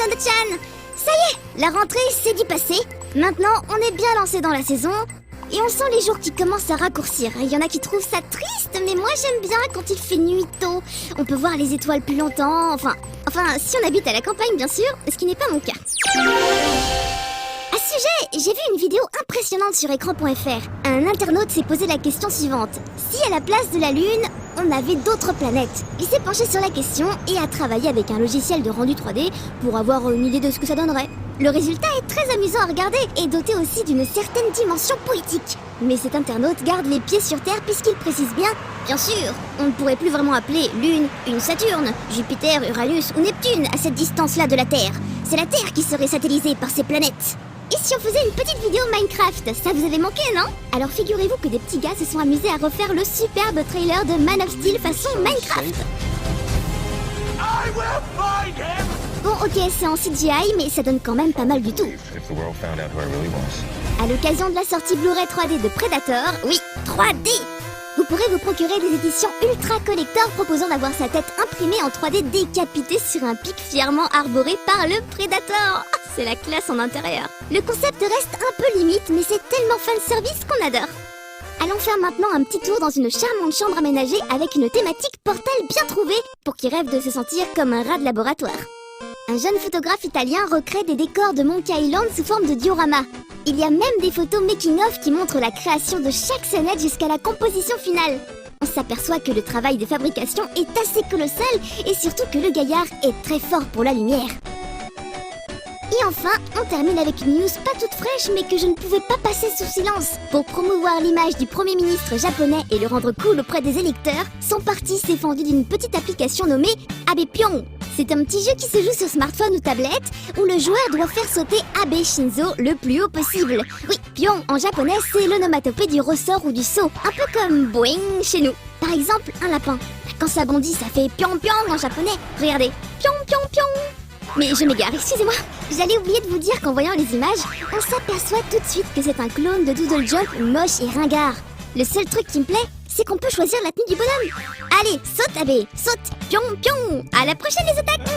Nono-chan! Ça y est, la rentrée c'est du passé. Maintenant, on est bien lancé dans la saison. Et on sent les jours qui commencent à raccourcir. Il y en a qui trouvent ça triste, mais moi j'aime bien quand il fait nuit tôt. On peut voir les étoiles plus longtemps, enfin, si on habite à la campagne bien sûr, ce qui n'est pas mon cas. À ce sujet, j'ai vu une vidéo impressionnante sur écran.fr. Un internaute s'est posé la question suivante. Si à la place de la Lune, on avait d'autres planètes? Il s'est penché sur la question et a travaillé avec un logiciel de rendu 3D pour avoir une idée de ce que ça donnerait. Le résultat est très amusant à regarder et doté aussi d'une certaine dimension poétique. Mais cet internaute garde les pieds sur Terre puisqu'il précise bien sûr, on ne pourrait plus vraiment appeler Lune une Saturne, Jupiter, Uranus ou Neptune à cette distance-là de la Terre. C'est la Terre qui serait satellisée par ces planètes. Et si on faisait une petite vidéo Minecraft, ça vous avait manqué, non? Alors figurez-vous que des petits gars se sont amusés à refaire le superbe trailer de Man of Steel façon Minecraft. Bon ok, c'est en CGI, mais ça donne quand même pas mal du tout. À l'occasion de la sortie Blu-ray 3D de Predator, oui, 3D, vous pourrez vous procurer des éditions ultra collector proposant d'avoir sa tête imprimée en 3D décapitée sur un pic fièrement arboré par le Predator. C'est la classe en intérieur. Le concept reste un peu limite, mais c'est tellement fanservice qu'on adore. Allons faire maintenant un petit tour dans une charmante chambre aménagée avec une thématique Portal bien trouvée pour qui rêve de se sentir comme un rat de laboratoire. Un jeune photographe italien recrée des décors de Monkey Island sous forme de diorama. Il y a même des photos making-of qui montrent la création de chaque scénette jusqu'à la composition finale. On s'aperçoit que le travail de fabrication est assez colossal et surtout que le gaillard est très fort pour la lumière. Et enfin, on termine avec une news pas toute fraîche mais que je ne pouvais pas passer sous silence. Pour promouvoir l'image du Premier ministre japonais et le rendre cool auprès des électeurs, son parti s'est fendu d'une petite application nommée Abe Pion. C'est un petit jeu qui se joue sur smartphone ou tablette où le joueur doit faire sauter Abe Shinzo le plus haut possible. Oui, Pion en japonais c'est l'onomatopée du ressort ou du saut, un peu comme boing chez nous. Par exemple, un lapin. Quand ça bondit, ça fait pion pion en japonais. Regardez, pion pion pion. Mais je m'égare, excusez-moi. J'allais oublier de vous dire qu'en voyant les images, on s'aperçoit tout de suite que c'est un clone de Doodle Jump moche et ringard. Le seul truc qui me plaît, c'est qu'on peut choisir la tenue du bonhomme. Allez, saute Abe, saute, pion pion. À la prochaine les otaku.